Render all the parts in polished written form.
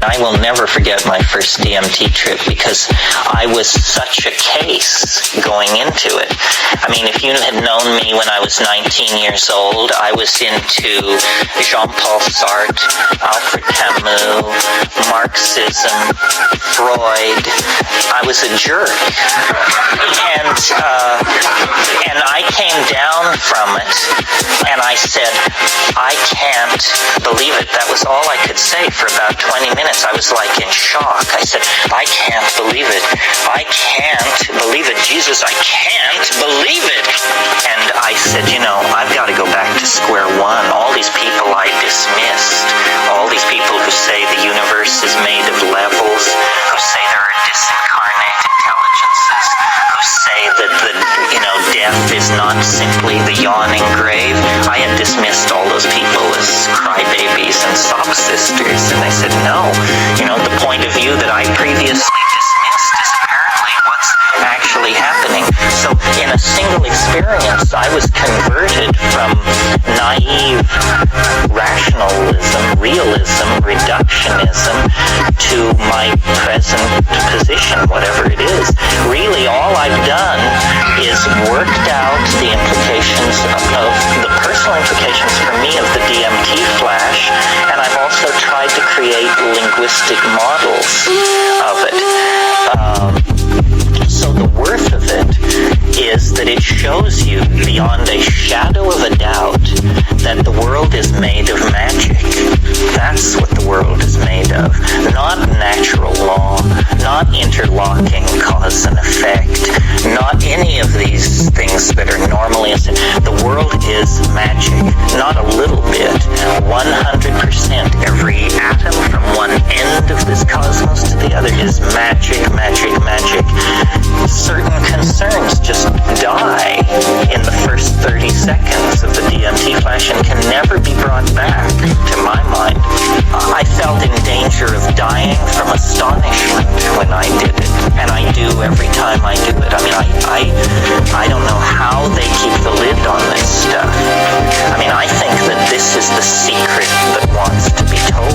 I will never forget my first DMT trip because I was such a case going into it. I mean, if you had known me when I was 19 years old, I was into Jean-Paul Sartre, Alfred Camus, Marxism, Freud. I was a jerk. And I came down from it and I said, I can't believe it. That was all I could say for about 20 minutes. I was like in shock. I said, I can't believe it. I can't believe it. Jesus, I can't believe it. And I said, I've got to go back to square one. All these people I dismissed, all these people who say the universe is made of levels, who say there are disincarnate intelligences, who say that death is not simply the yawning grave. I had dismissed all those people as crybabies and sob sisters, and I said, no, the point of view that I previously dismissed is apparently what's actually happening. So in a single experience, I was converted from naive rationalism, realism, reductionism to my present position, whatever it is. Really, all I've done is worked out the implications of the personal implications for me of the DMT flash, and I've also tried to create linguistic models of it. So the worth of it is that it shows you beyond a shadow of a doubt that the world is made of magic. That's what the world is made of. Not natural law, not interlocking cause and effect, not any of these things that are normally assumed. The world is magic. Not a little bit. 100%. Every atom from one end of this cosmos to the other is magic, magic, magic. Certain concerns just die in the first 30 seconds of the DMT flash and can never be brought back, to my mind. I felt in danger of dying from astonishment when I did it, and I do every time I do it. I mean, I don't know how they keep the lid on this stuff. I mean, I think that this is the secret that wants to be told.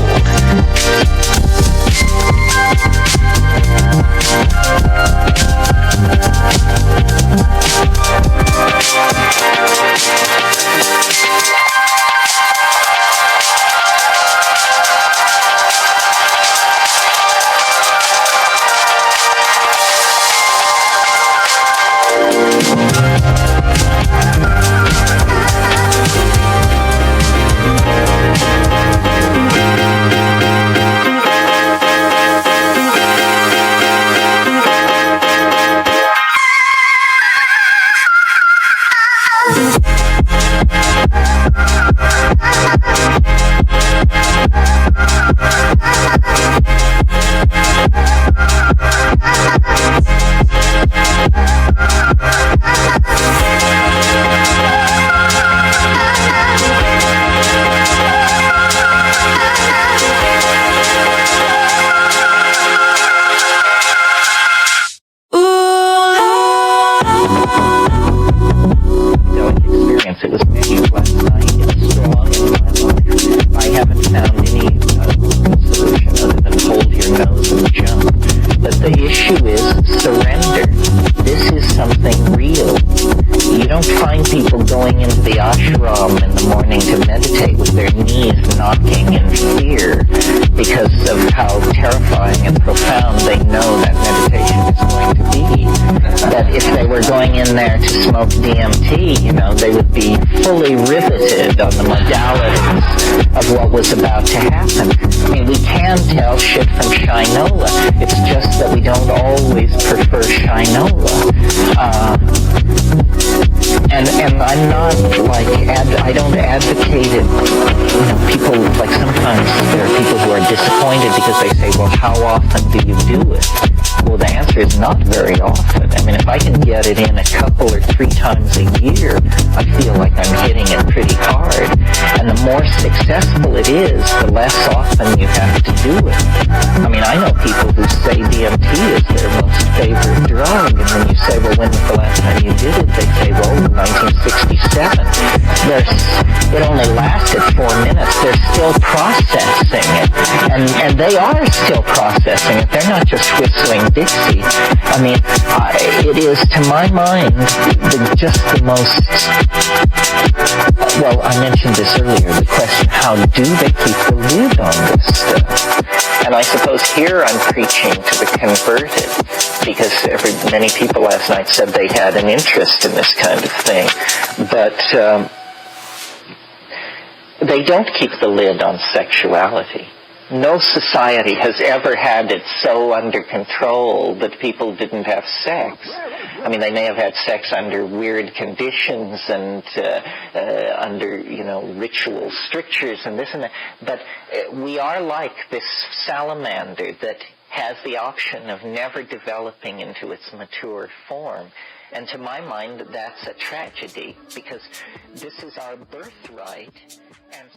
DMT, they would be fully riveted on the modalities of what was about to happen. I mean, we can tell shit from Shinola. It's just that we don't always prefer Shinola. And I'm not I don't advocate it. People, sometimes there are people who are disappointed because they say, well, how often do you do it? Well, the answer is not very often. I mean, if I can get it in a couple or 3 times a year, I feel like I'm hitting it pretty hard. And the more successful it is, the less often you have to do it. I mean, I know people who say DMT is their most favorite drug, and when you say, well, when was the last time you did it? They say, well, 1967. It only lasted 4 minutes. they're still processing it. And they are still processing it. They're not just whistling Dixie. I mean, it is, to my mind, just the most... Well, I mentioned this earlier, the question, how do they keep the lid on this stuff? And I suppose here I'm preaching to the converted, because many people last night said they had an interest in this kind of thing. But they don't keep the lid on sexuality. No society has ever had it so under control that people didn't have sex. I mean, they may have had sex under weird conditions and under, ritual strictures and this and that. But we are like this salamander that has the option of never developing into its mature form. And to my mind, that's a tragedy, because this is our birthright. And